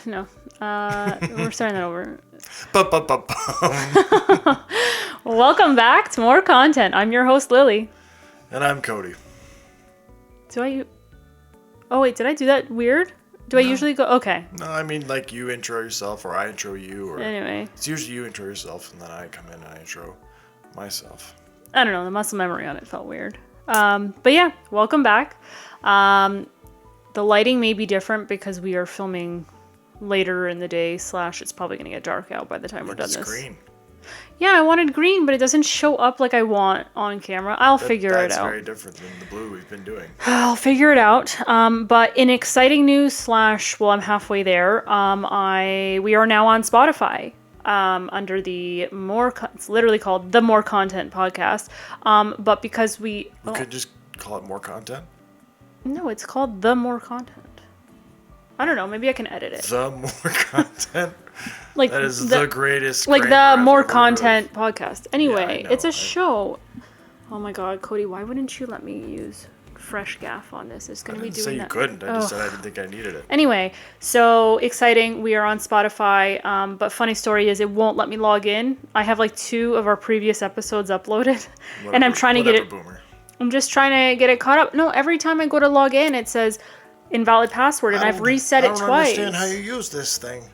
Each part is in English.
No. We're starting that over. Welcome back to more content. I'm your host, Lily. And I'm Cody. Oh, wait, did I do that weird? Do I usually go? Okay. No, I mean, like, you intro yourself, or I intro you, or... Anyway. It's usually you intro yourself, and then I come in and I intro myself. I don't know, the muscle memory on it felt weird. But yeah, welcome back. The lighting may be different because we are filming later in the day, / it's probably going to get dark out by the time we're done this. It's green. Yeah, I wanted green, but it doesn't show up like I want on camera. I'll figure it out. That's very different than the blue we've been doing. I'll figure it out. But in exciting news / well, I'm halfway there. We are now on Spotify. Under the it's literally called the More Content Podcast. But because we could just call it More Content? No, it's called the More Content. I don't know. Maybe I can edit it. The More Content? Like that is the greatest. Like the More Content Podcast. Anyway, yeah, it's a show. Oh my God, Cody, why wouldn't you let me use fresh gaff on this? It's going to be doing that. I didn't say you couldn't. I just said I didn't think I needed it. Anyway, so exciting. We are on Spotify. But funny story is it won't let me log in. I have like 2 of our previous episodes uploaded. And I'm trying to get it. Boomer. I'm just trying to get it caught up. No, every time I go to log in, it says invalid password, and I've reset it twice. I don't understand how you use this thing.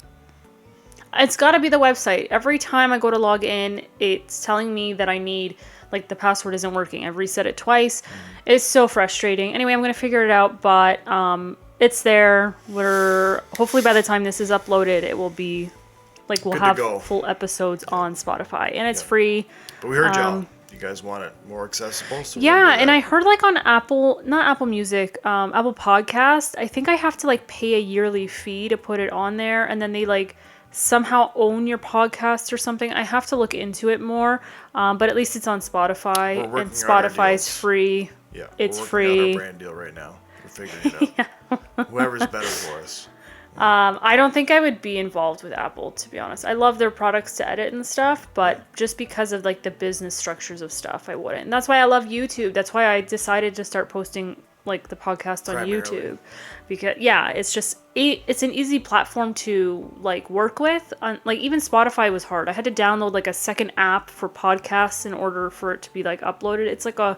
It's got to be the website. Every time I go to log in, it's telling me that I need, like, the password isn't working. I've reset it twice. It's so frustrating. Anyway, I'm going to figure it out, but it's there. Hopefully by the time this is uploaded, it will be, like, we'll have full episodes on Spotify, and it's free. But we heard y'all. You guys want it more accessible? So yeah, and I heard, like, on not Apple Music, Apple Podcast, I think I have to, like, pay a yearly fee to put it on there, and then they, like, somehow own your podcast or something. I have to look into it more, but at least it's on Spotify, and Spotify's free. Yeah, it's we're free. On our brand deal right now. We're figuring it out. Yeah. Whoever's better for us. I don't think I would be involved with Apple, to be honest. I love their products to edit and stuff, but just because of, like, the business structures of stuff, I wouldn't. And that's why I love YouTube. That's why I decided to start posting, like, the podcast on YouTube. Because, yeah, it's just, it's an easy platform to, like, work with. Like, even Spotify was hard. I had to download, like, a second app for podcasts in order for it to be, like, uploaded. It's like a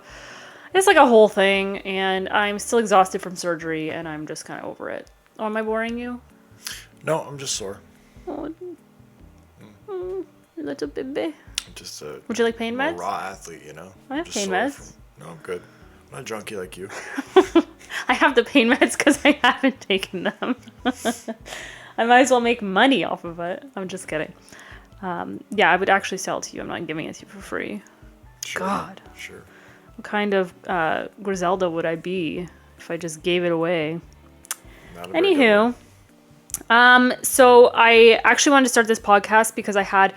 whole thing, and I'm still exhausted from surgery, and I'm just kind of over it. Oh, am I boring you? No, I'm just sore. Oh, little baby. Just would you like pain meds? I'm a raw athlete, you know. I have pain meds. No, I'm good. I'm not a junkie like you. I have the pain meds because I haven't taken them. I might as well make money off of it. I'm just kidding. Yeah, I would actually sell it to you. I'm not giving it to you for free. Sure, God. Sure. What kind of Griselda would I be if I just gave it away? Anywho, so I actually wanted to start this podcast because I had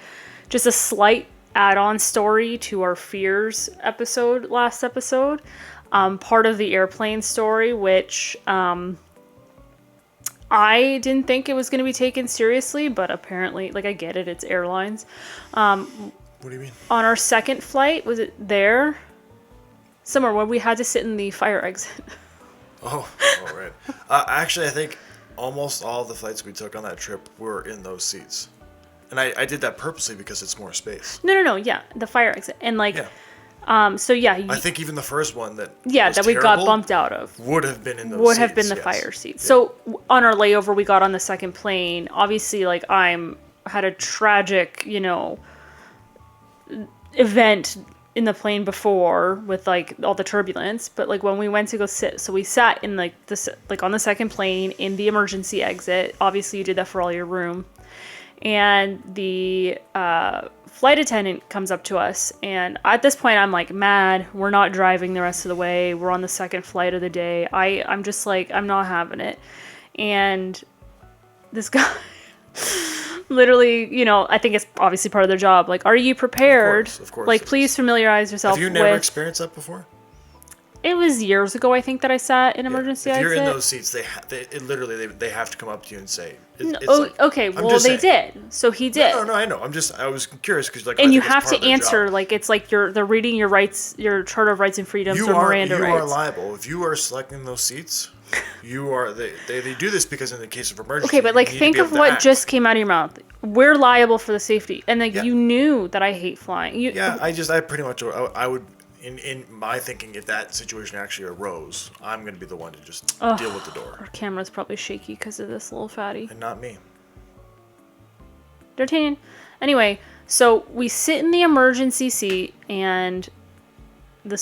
just a slight add-on story to our fears last episode. Part of the airplane story, which I didn't think it was going to be taken seriously, but apparently, like, I get it, it's airlines. What do you mean? On our second flight, was it there? Somewhere where we had to sit in the fire exit. Oh, right. Actually, I think almost all the flights we took on that trip were in those seats. And I did that purposely because it's more space. No, yeah, the fire exit. And, like, so, yeah. I think even the first one that we got bumped out of. Would have been in those Would have been the fire seats. Yeah. So, on our layover, we got on the second plane. Obviously, like, had a tragic, event in the plane before with, like, all the turbulence, but, like, when we went to go sit, so we sat in, like, on the second plane in the emergency exit. Obviously you did that for all your room, and the flight attendant comes up to us, and at this point I'm, like, mad. We're not driving the rest of the way. We're on the second flight of the day. I'm just like, I'm not having it. And this guy literally, I think it's obviously part of their job. Like, are you prepared? Of course. Like, please familiarize yourself with... Have you never experienced that before? It was years ago, I think, that I sat in emergency If you're exit. in those seats, they have to come up to you and say. No, It's like, okay, I'm well, just they saying. did. So he did. No, I know. I was curious because like. I And you think it's have part to of their answer, job. like, it's like they're reading your rights, your Charter of Rights and Freedoms or Miranda you rights. are liable if you are selecting those seats. You are they do this because in the case of emergency. Okay, but like you need to think be of able to what act. just came out of your mouth. We're liable for the safety, and like Yeah. you knew that I hate flying. Yeah, I pretty much I would in my thinking if that situation actually arose, I'm gonna be the one to just deal with the door Our camera's probably shaky because of this little fatty. and not me. D'Artagnan. Anyway, so we sit in the emergency seat, and the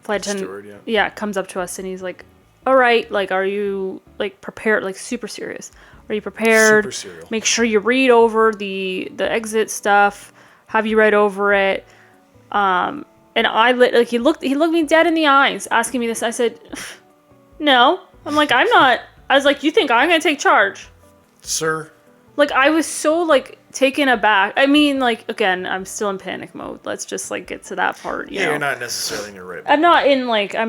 flight attendant, Steward, yeah, comes up to us, and he's like, "All right, like, are you like prepared? Like, super serious? Are you prepared? Super serial. Make sure you read over the exit stuff. Have you read over it?" And he looked me dead in the eyes, asking me this. I said, "No." I'm like, "I'm not." I was like, "You think I'm gonna take charge?" Sir. Like, I was so, like, taken aback. I mean, like, again, I'm still in panic mode. Let's just, like, get to that part, you know? You're not necessarily in your right. I'm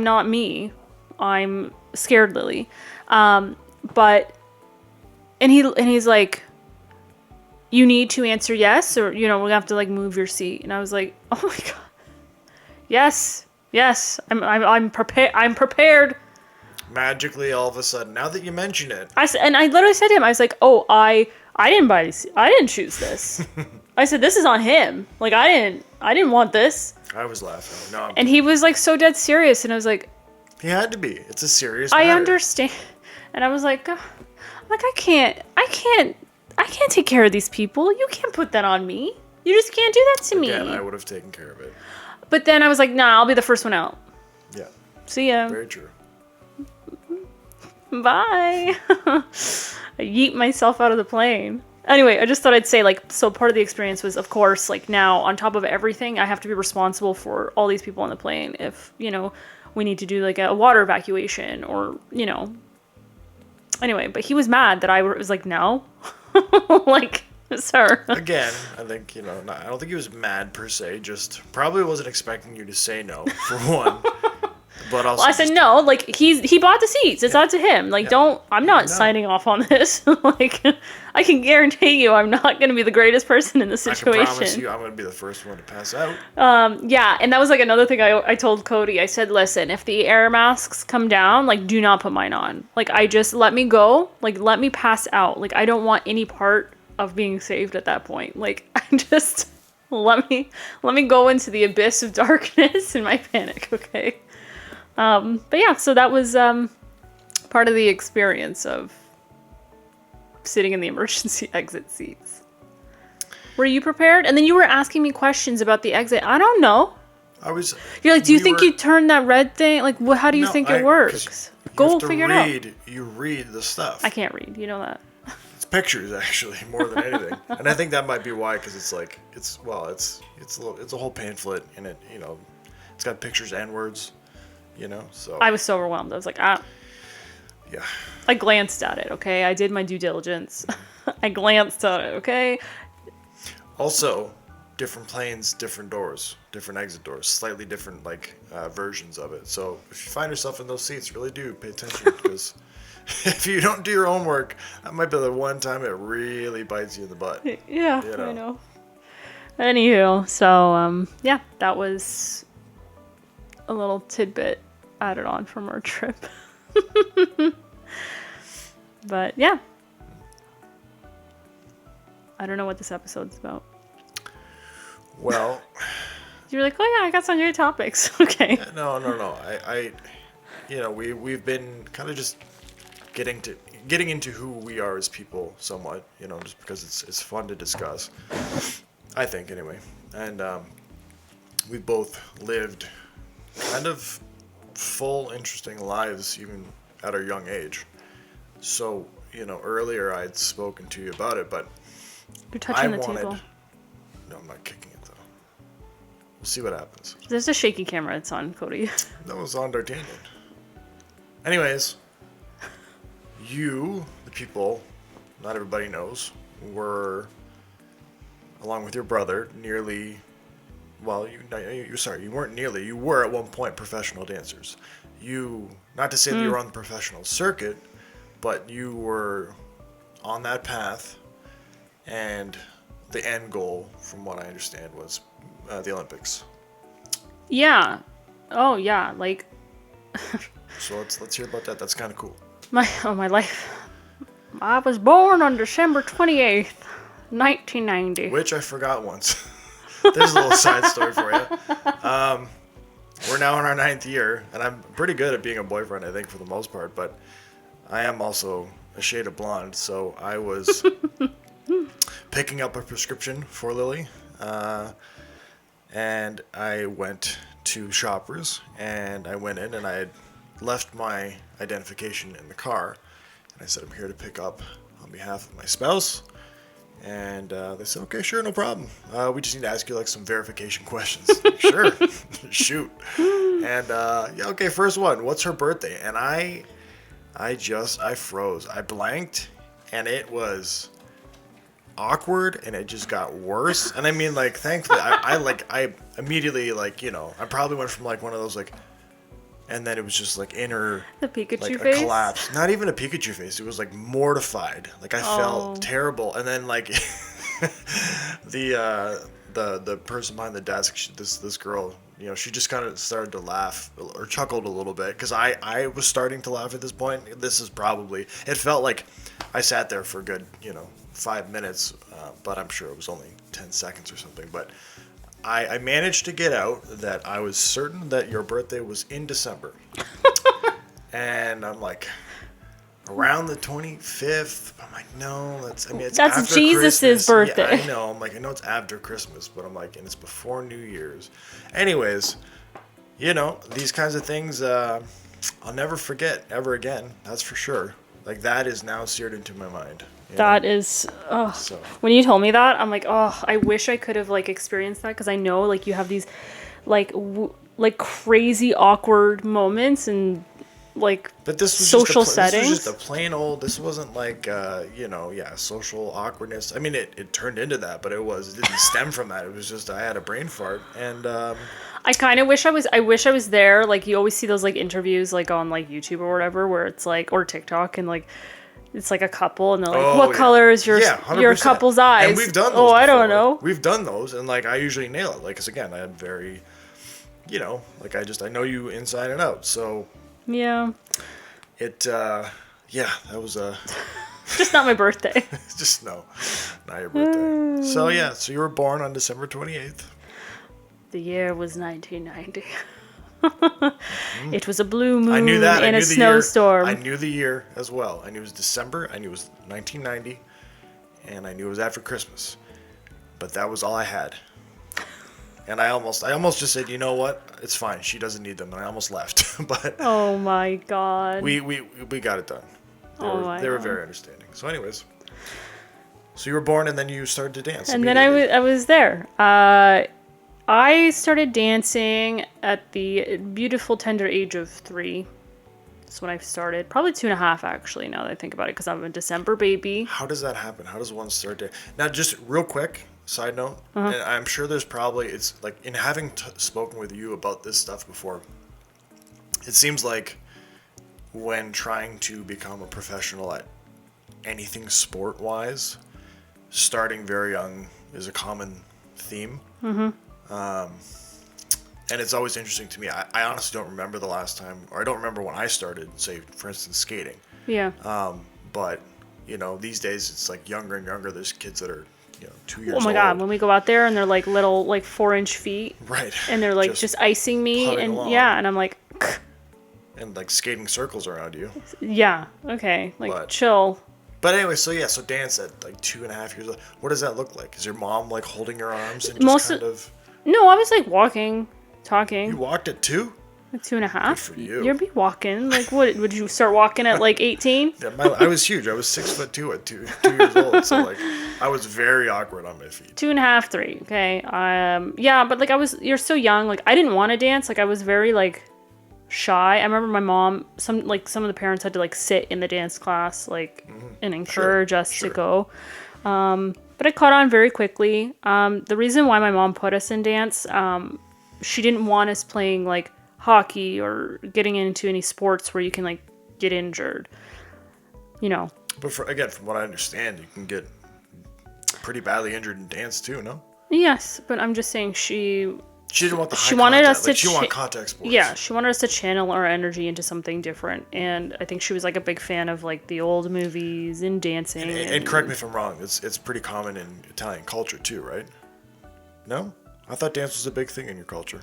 not me. I'm scared Lily. But, and he's like, "You need to answer yes, or, you know, we have to, like, move your seat." And I was like, "Oh my God. Yes, I'm prepared." Magically, all of a sudden, now that you mention it, I literally said to him, I was like, "Oh, I didn't buy this. I didn't choose this." I said, "This is on him. Like, I didn't want this." I was laughing. No, And he was like so dead serious, and I was like, he had to be. It's a serious "I matter. understand." And I was like, I can't take care of these people. You can't put that on me. You just can't do that to me. Again, I would have taken care of it. But then I was like, "Nah, I'll be the first one out. Yeah. See ya. Very true. Bye." I yeet myself out of the plane. Anyway, I just thought I'd say, like, so part of the experience was, of course, like, now on top of everything, I have to be responsible for all these people on the plane if, you know, we need to do like a water evacuation or, you know. Anyway, but he was mad that I was like, "No." Like, sir. Again, I think, you know, I don't think he was mad per se, just probably wasn't expecting you to say no, for one. But also Well, I said no. Like, he bought the seats. It's up to him. Like, I'm not signing off on this. Like, I can guarantee you, I'm not going to be the greatest person in this situation. I can promise you, I'm going to be the first one to pass out. Yeah, and that was like another thing I told Cody. I said, "Listen, if the air masks come down, like, do not put mine on. Like, let me go. Like, let me pass out. Like, I don't want any part of being saved at that point. Like, I just let me go into the abyss of darkness in my panic, okay?" But yeah, so that was part of the experience of sitting in the emergency exit seats. Were you prepared? And then you were asking me questions about the exit. I don't know. You're like, "Do you think you turned that red thing? Like, how do you think it works? Go figure it out." You read the stuff. I can't read. You know that. It's pictures, actually, more than anything. And I think that might be why, because it's like, it's a whole pamphlet, and it, you know, it's got pictures and words. You know, so I was so overwhelmed. I was like, yeah. I glanced at it, okay? I did my due diligence. I glanced at it, okay? Also, different planes, different doors, different exit doors, slightly different, like, versions of it. So if you find yourself in those seats, really do pay attention, because if you don't do your homework, that might be the one time it really bites you in the butt. Yeah, You know? I know. Anywho, so, yeah, that was a little tidbit added on from our trip. But yeah, I don't know what this episode's about. Well, You're like, "Oh yeah, I got some great topics." Okay. no. I you know, we've been kind of just getting into who we are as people somewhat, you know, just because it's fun to discuss. I think anyway. And we both lived kind of full, interesting lives even at our young age. So, you know, earlier I'd spoken to you about it, but You're touching the table. No, I'm not kicking it though. We'll see what happens. There's a shaky camera. It's on Cody. That was on D'Artagnan. Anyways, you, the people, not everybody knows, were, along with your brother, nearly well, you weren't nearly. You were at one point professional dancers. Not to say that you were on the professional circuit, but you were on that path, and the end goal, from what I understand, was the Olympics. Yeah. Oh yeah. Like. So let's hear about that. That's kind of cool. My life. I was born on December 28th, 1990. Which I forgot once. There's a little side story for you. We're now in our 9th year, and I'm pretty good at being a boyfriend, I think, for the most part, but I am also a shade of blonde, so I was picking up a prescription for Lily, and I went to Shoppers, and I went in, and I had left my identification in the car, and I said, I'm here to pick up on behalf of my spouse. And they said, okay, sure, no problem. We just need to ask you like some verification questions. Sure, shoot. And yeah, okay, first one. What's her birthday? And I froze. I blanked, and it was awkward, and it just got worse. And I mean, like, thankfully, I immediately, like, I probably went from like one of those like. And then it was just like inner, the Pikachu like face? a collapse. Not even a Pikachu face. It was like mortified. Like I felt terrible. And then like the person behind the desk, this girl, she just kind of started to laugh or chuckled a little bit because I was starting to laugh at this point. It felt like I sat there for a good 5 minutes, but I'm sure it was only 10 seconds or something. But I managed to get out that I was certain that your birthday was in December. And I'm like, around the 25th. I'm like, no, that's after Jesus' birthday. Yeah, I know. I'm like, I know it's after Christmas, but I'm like, and it's before New Year's. Anyways, these kinds of things I'll never forget ever again. That's for sure. Like, that is now seared into my mind. That is, so. When you told me that, I'm like, I wish I could have like experienced that, because I know like you have these like crazy awkward moments and like but this was social settings. This was just a plain old. This wasn't like social awkwardness. I mean, it turned into that, but it didn't stem from that. It was just I had a brain fart, and I kind of wish I was there. Like, you always see those like interviews like on like YouTube or whatever, where it's like, or TikTok, and like it's like a couple, and they're like, what color is your couple's eyes? And we've done those. I don't know. We've done those, and like I usually nail it. Like, because again, I had very, like I know you inside and out. So yeah, that was just not my birthday. Just not your birthday. So yeah, so you were born on December 28th. The year was 1990. It was a blue moon I knew that. in a snowstorm. I knew the year as well. I knew it was December. I knew it was 1990. And I knew it was after Christmas. But that was all I had. And I almost just said, you know what? It's fine. She doesn't need them. And I almost left. But oh my God. We got it done. They were very understanding. So anyways. So you were born and then you started to dance. And then I was there. I started dancing at the beautiful tender age of 3. That's when I started. Probably 2.5, actually, now that I think about it, because I'm a December baby. How does that happen? How does one start to... Now, just real quick, side note, and I'm sure there's probably... It's like, in having spoken with you about this stuff before, it seems like when trying to become a professional at anything sport-wise, starting very young is a common theme. And it's always interesting to me. I honestly don't remember the last time, or I don't remember when I started, say, for instance, skating. Yeah. But, these days it's like younger and younger. There's kids that are, 2 years old. Oh my God, when we go out there and they're like little, like 4-inch feet. Right. And they're like just icing me. And along. yeah, and I'm like... And like skating circles around you. Yeah, okay. Chill. But anyway, so dance at like 2.5 years old. What does that look like? Is your mom like holding your arms and just kind of... No, I was like walking, talking. You walked at 2? At 2.5. Good for you. You'd be walking. Like, what? Would you start walking at like 18? Yeah, I was huge. I was 6'2" at 2 years old. So like, I was very awkward on my feet. 2.5, 3. Okay. Yeah, but like you're so young. Like, I didn't want to dance. Like, I was very like shy. I remember my mom. Some of the parents had to like sit in the dance class, like, and encourage us to go. But I caught on very quickly. The reason why my mom put us in dance, she didn't want us playing like hockey or getting into any sports where you can like get injured. You know. But from what I understand, you can get pretty badly injured in dance too, no? Yes, but I'm just saying she didn't want the high she wanted contact. us to She wanted contact sports. Yeah, she wanted us to channel our energy into something different, and I think she was like a big fan of like the old movies and dancing. And correct me if I'm wrong. It's pretty common in Italian culture too, right? No, I thought dance was a big thing in your culture.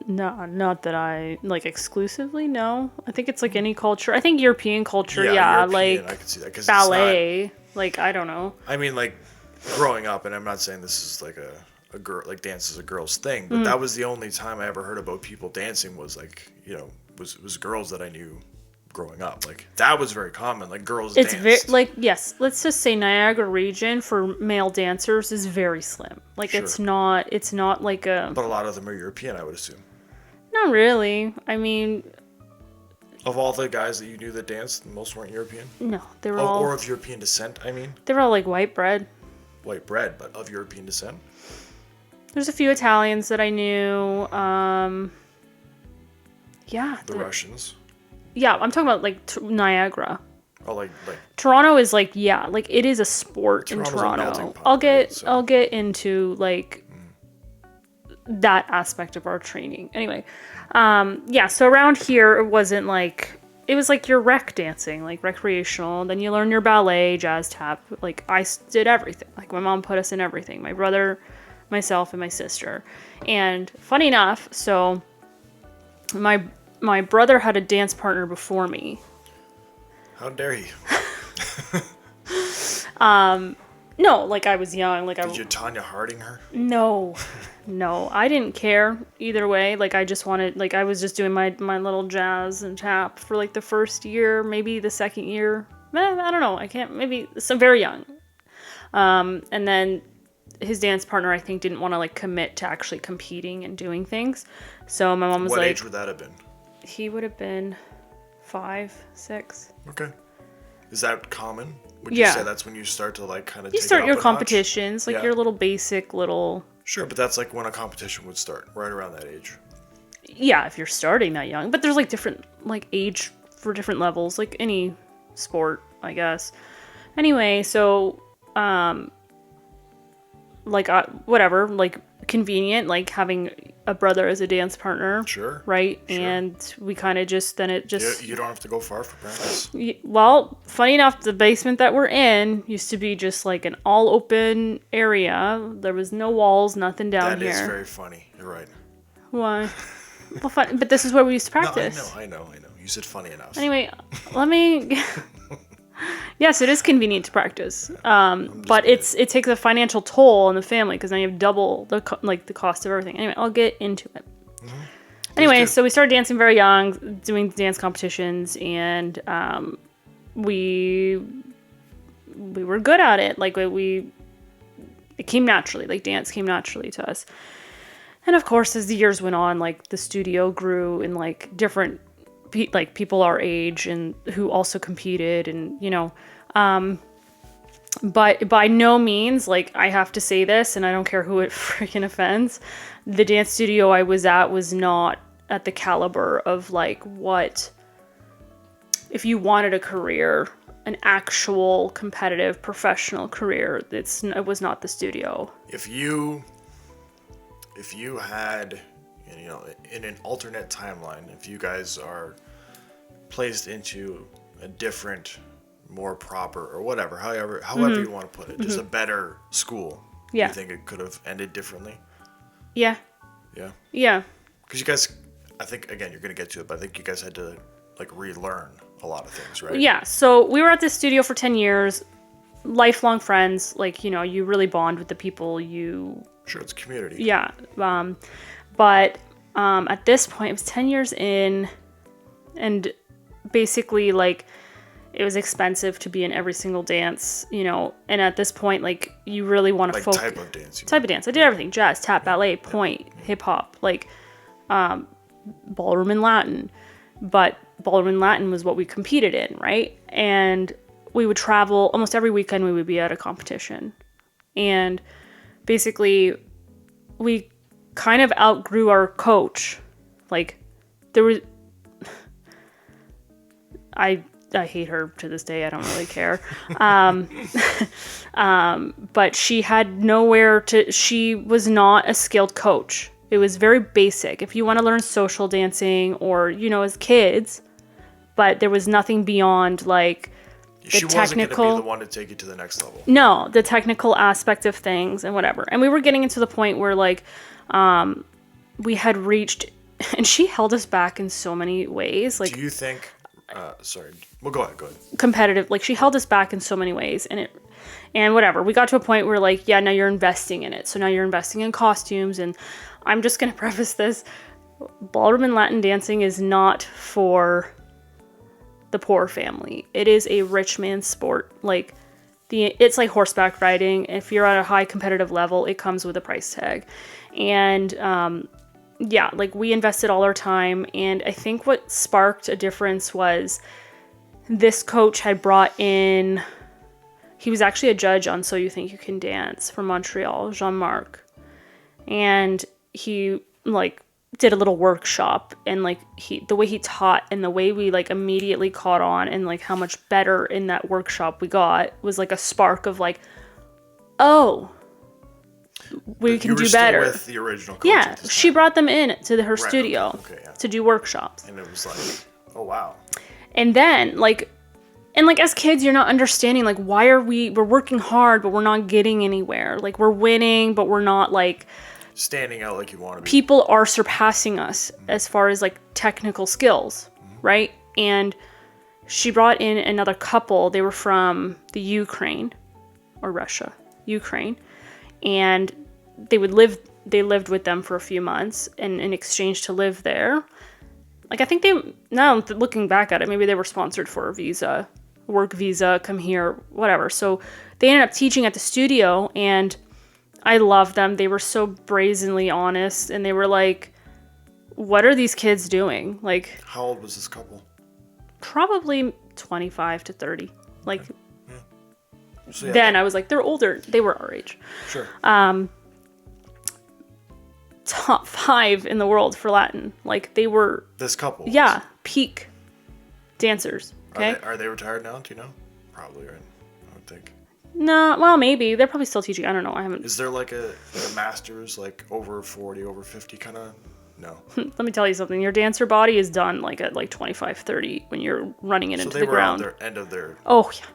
No, not that I like exclusively. No, I think it's like any culture. I think European culture, European, like I can see that, 'cause ballet. Like I don't know. I mean, like growing up, and I'm not saying this is like a girl, like dance is a girl's thing, but that was the only time I ever heard about people dancing was like, was girls that I knew growing up. Like that was very common. Like girls It's danced. yes. Let's just say Niagara region for male dancers is very slim. Like Sure. it's not like a. But a lot of them are European, I would assume. Not really. I mean, Of all the guys that you knew that danced, most weren't European. no, they were all Or of European descent. I mean, they were all like white bread. white bread, but of European descent. There's a few Italians that I knew. Yeah. The Russians. Yeah, I'm talking about like Niagara. Oh, like Toronto is like like it is a sport Toronto's in a melting Toronto. pot, I'll get right? So- I'll get into like that aspect of our training. Anyway, so around here it wasn't like it was like your rec dancing, like recreational. Then you learn your ballet, jazz, tap. Like I did everything. Like my mom put us in everything. My brother, myself, and my sister. And funny enough, so my brother had a dance partner before me. how dare he? No, like I was young. Like Did you Tanya Harding her? No, I didn't care either way. Like I just wanted, like I was just doing my little jazz and tap for like the first year, maybe the second year. I don't know. I can't. Maybe some very young. And then his dance partner, I think, didn't want to like commit to actually competing and doing things. So my mom was What like, age would that have been? he would have been 5, 6. Okay. Is that common? Would Yeah. you say that's when you start to like kind of You take start it up your a notch? competitions, like Yeah. your little basic little. Sure, but that's like when a competition would start, right around that age. Yeah, if you're starting that young. But there's like different like age for different levels, like any sport, I guess. Anyway, so like whatever, like convenient, like having a brother as a dance partner. Sure. Right? Sure. And we kind of just then it just You don't have to go far for practice. well, funny enough, the basement that we're in used to be just like an all open area. There was no walls, nothing down That here. is very funny. You're right. Why? Well, fun, but this is where we used to No, practice. I know. You said funny enough. Anyway, let me. Yes, it is convenient to practice, but it takes a financial toll on the family because then you have double the the cost of everything. Anyway, I'll get into it. Mm-hmm. Anyway, do. so we started dancing very young, doing dance competitions, and we were good at it. Like it came naturally. Like dance came naturally to us. And of course, as the years went on, like the studio grew and like different like people our age and who also competed and but by no means, like I have to say this and I don't care who it freaking offends, the dance studio I was at was not at the caliber of like what if you wanted a career, an actual competitive professional career, it was not the studio. If you had, in an alternate timeline, if you guys are placed into a different, more proper, or whatever, however you want to put it, just a better school, Yeah. you think it could have ended differently? Yeah. Yeah. Because you guys, I think, again, you're going to get to it, but I think you guys had to like relearn a lot of things, right? Yeah. So we were at this studio for 10 years, lifelong friends. Like, you really bond with the people you. Sure, it's a community. Yeah. But at this point, it was 10 years in, and basically, like, it was expensive to be in every single dance, and at this point, like, you really want to Like focus. type of dance. Type of dance. I did everything: jazz, tap, ballet, point, hip hop, like ballroom and Latin. But ballroom and Latin was what we competed in, right? And we would travel almost every weekend. We would be at a competition, And basically, we kind of outgrew our coach. Like, there was... I hate her to this day. I don't really care. But she had nowhere to... She was not a skilled coach. It was very basic. If you want to learn social dancing or, as kids, but there was nothing beyond, like, the she technical... wasn't going to be the one to take you to the next level. No, the technical aspect of things and whatever. And we were getting into the point where, like, we had reached... And she held us back in so many ways. Like, do you think... sorry. Well, go ahead. Competitive. Like, she held us back in so many ways. And whatever. We got to a point where, like, yeah, now you're investing in it. So now you're investing in costumes. And I'm just going to preface this. Ballroom and Latin dancing is not for the poor family. It is a rich man's sport. Like, it's like horseback riding. If you're at a high competitive level, it comes with a price tag. And, yeah, like, we invested all our time. And I think what sparked a difference was this coach had brought in... He was actually a judge on So You Think You Can Dance from Montreal, Jean-Marc. And he, like, did a little workshop. And, like, the way he taught and the way we, like, immediately caught on and, like, how much better in that workshop we got was, like, a spark of, like, oh, we can do better. Still with the original coach. Yeah, she brought them in to her studio to do workshops. And it was like, oh, wow. And then, like... And, like, as kids, you're not understanding, like, why we're working hard, but we're not getting anywhere. Like, we're winning, but we're not, like... Standing out like you want to be. People are surpassing us as far as, like, technical skills, right? And she brought in another couple. They were from the Ukraine, or Russia, Ukraine. And they lived with them for a few months in exchange to live there. Like, I think now looking back at it, maybe they were sponsored for a visa. Work visa, come here, whatever. So they ended up teaching at the studio, and I loved them. They were so brazenly honest, and they were like, what are these kids doing? Like, how old was this couple? Probably 25 to 30. Like, yeah. So, yeah, then I was like, they're older. They were our age. Sure. Top 5 in the world for Latin. Like, they were... This couple? Yeah, peak dancers. Okay. Are they retired now? Do you know? Probably, right? I would think. No, well, maybe. They're probably still teaching. I don't know. I haven't... Is there like a master's, like over 40, over 50 kind of? No. Let me tell you something. Your dancer body is done like at like 25, 30 when you're running it into the ground. So they were on their end of their... Oh, yeah.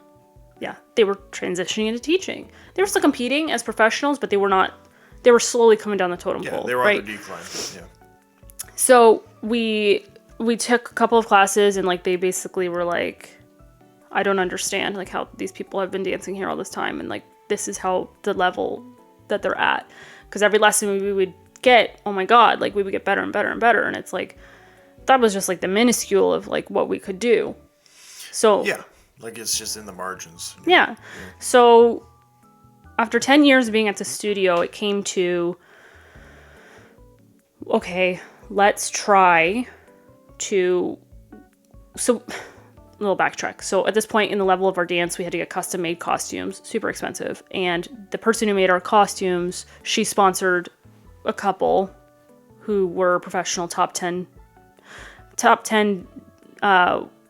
Yeah. They were transitioning into teaching. They were still competing as professionals, but they were not... They were slowly coming down the totem pole. Yeah, they were right? on the decline. Yeah. So we took a couple of classes, and like they basically were like, I don't understand like how these people have been dancing here all this time, and like this is how the level that they're at. Because every lesson we would get, oh my god, like we would get better and better and better, and it's like that was just like the minuscule of like what we could do. So yeah, like it's just in the margins. Yeah. So after 10 years of being at the studio, it came to, okay, let's try to, so, a little backtrack. So at this point in the level of our dance, we had to get custom made costumes, super expensive. And the person who made our costumes, she sponsored a couple who were professional top 10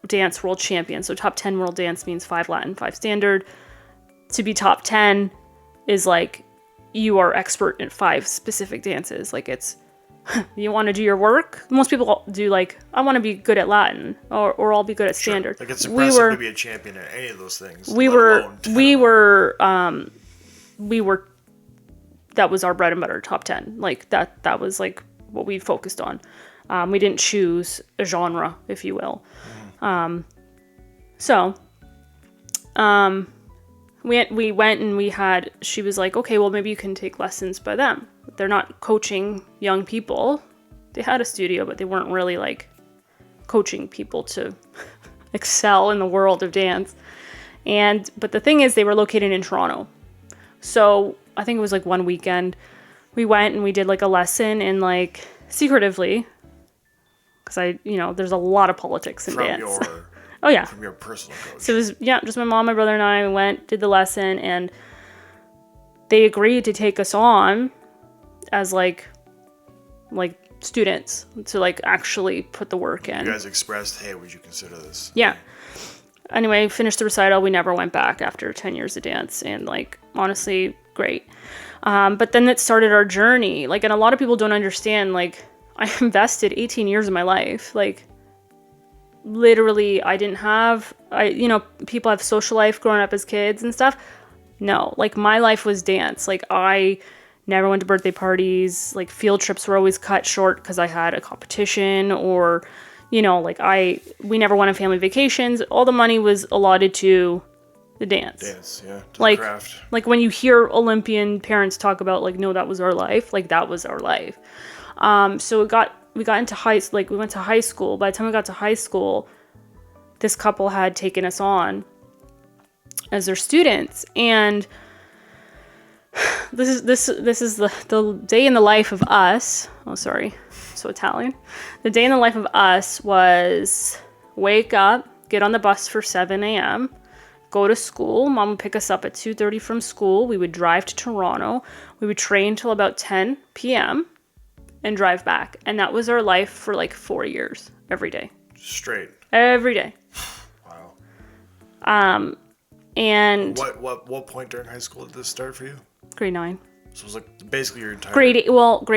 dance world champions. So top 10 world dance means 5 Latin, 5 standard. To be top 10 is like you are expert in 5 specific dances. Like it's, you want to do your work. Most people do like, I want to be good at Latin or I'll be good at standard. Like it's impressive to be a champion in any of those things. That was our bread and butter, top 10. Like that was like what we focused on. We didn't choose a genre, if you will. We went and she was like, okay, well, maybe you can take lessons by them. They're not coaching young people. They had a studio, but they weren't really like coaching people to excel in the world of dance. But the thing is, they were located in Toronto. So I think it was like one weekend we went and we did like a lesson and like secretively, because there's a lot of politics in dance. Oh, yeah. From your personal coach. So it was, just my mom, my brother, and I went, did the lesson, and they agreed to take us on as like students to like actually put the work in. You guys expressed, hey, would you consider this? Yeah. Anyway, finished the recital. We never went back after 10 years of dance, and like honestly, great. But then it started our journey. Like, and a lot of people don't understand, like, I invested 18 years of my life. Like, literally, people have social life growing up as kids and stuff. No, like, my life was dance. Like, I never went to birthday parties. Like, field trips were always cut short because I had a competition, or, like, we never went on family vacations. All the money was allotted to the dance. To like, the craft. Like, when you hear Olympian parents talk about, like, no, that was our life. Like, that was our life. So we got into we went to high school. By the time we got to high school, this couple had taken us on as their students, and this is the day in the life of us. Oh, sorry, so Italian. The day in the life of us was wake up, get on the bus for 7 a.m., go to school. Mom would pick us up at 2:30 from school. We would drive to Toronto. We would train till about 10 p.m. and drive back. And that was our life for like 4 years, every day. Straight. Every day. Wow. And what point during high school did this start for you? Grade 9. So it was like basically your entire grade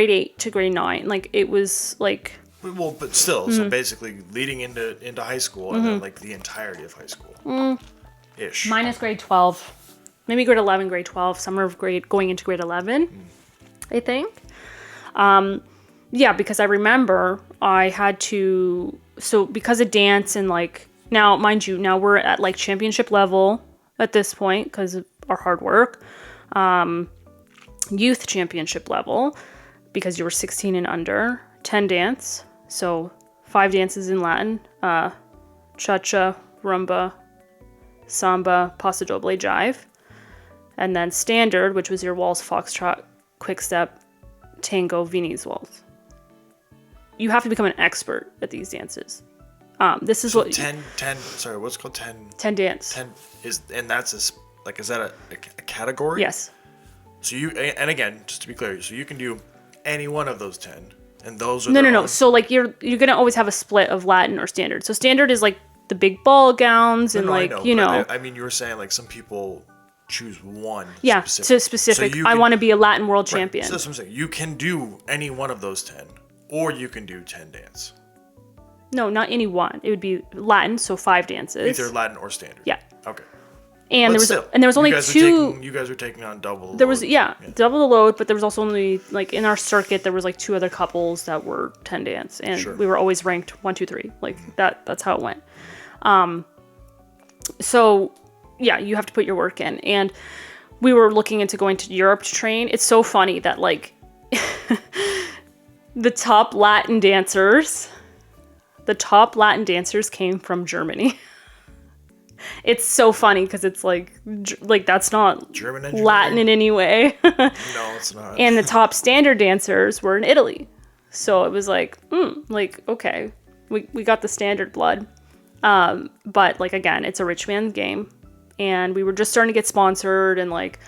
8 to grade 9. Like, it was like, well, but still, so basically leading into high school and then like the entirety of high school. Ish. minus grade 12. Maybe grade 11, grade 12, summer of going into grade 11, I think. Yeah, because I remember I had to, so because of dance and like, now, mind you, now we're at like championship level at this point because of our hard work. Youth championship level because you were 16 and under. 10 dance, so 5 dances in Latin. Cha-cha, rumba, samba, paso doble, jive. And then standard, which was your waltz, foxtrot, quick step, tango, Viennese waltz. You have to become an expert at these dances. This is so what 10 sorry, what's it called? 10 dance. 10 is that a category? Yes. So and again, just to be clear, so you can do any one of those 10, and those are No. So like you're gonna always have a split of Latin or standard. So standard is like the big ball gowns and I know. I mean, you were saying like some people choose one. Yeah, specific. to specific. So I want to be a Latin world champion. So that's what I'm saying. You can do any one of those 10, or you can do 10 dance. No, not any one. It would be Latin, so 5 dances. Either Latin or standard. Yeah. Okay. And But there was only 2. You guys are taking on double. The there load. was double the load, but there was also only like in our circuit there was like 2 other couples that were 10 dance, and we were always ranked 1, 2, 3. Like that's how it went. So yeah, you have to put your work in, and we were looking into going to Europe to train. It's so funny that like the top Latin dancers came from Germany. It's so funny because it's like that's not German Latin in any way. No, it's not. And the top standard dancers were in Italy. So it was like, okay, we got the standard blood. But like, again, it's a rich man's game. And we were just starting to get sponsored and like,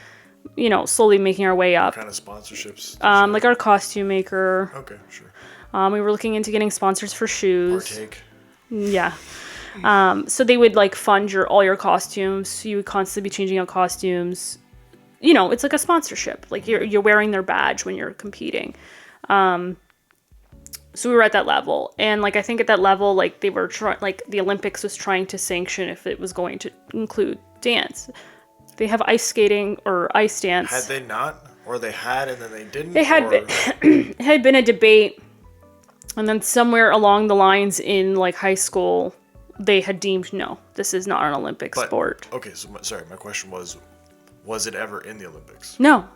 slowly making our way up. What kind of sponsorships? Like our costume maker. Okay, sure. We were looking into getting sponsors for shoes. Partake. Yeah. So they would like fund all your costumes. So you would constantly be changing out costumes. It's like a sponsorship. Like you're wearing their badge when you're competing. So we were at that level, and like I think at that level, like they were like the Olympics was trying to sanction if it was going to include dance. They have ice skating or ice dance. Had they not, or they had and then they didn't? They had it had been a debate, and then somewhere along the lines in like high school, they had deemed no, this is not an Olympic sport. Okay, so sorry, my question was it ever in the Olympics? No.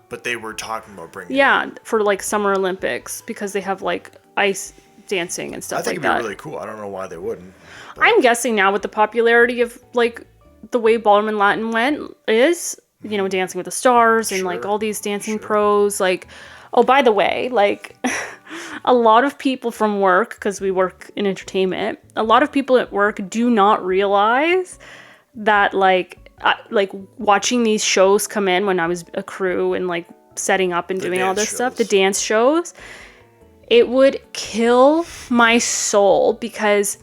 But they were talking about bringing it for like Summer Olympics because they have like ice dancing and stuff like that. I think it'd be really cool. I don't know why they wouldn't. But I'm guessing now with the popularity of like the way ballroom and Latin went is, Dancing with the Stars and like all these dancing pros. Like, oh, by the way, like a lot of people from work, because we work in entertainment, a lot of people at work do not realize that like like watching these shows come in when I was a crew and like setting up and doing all this stuff, the dance shows, it would kill my soul because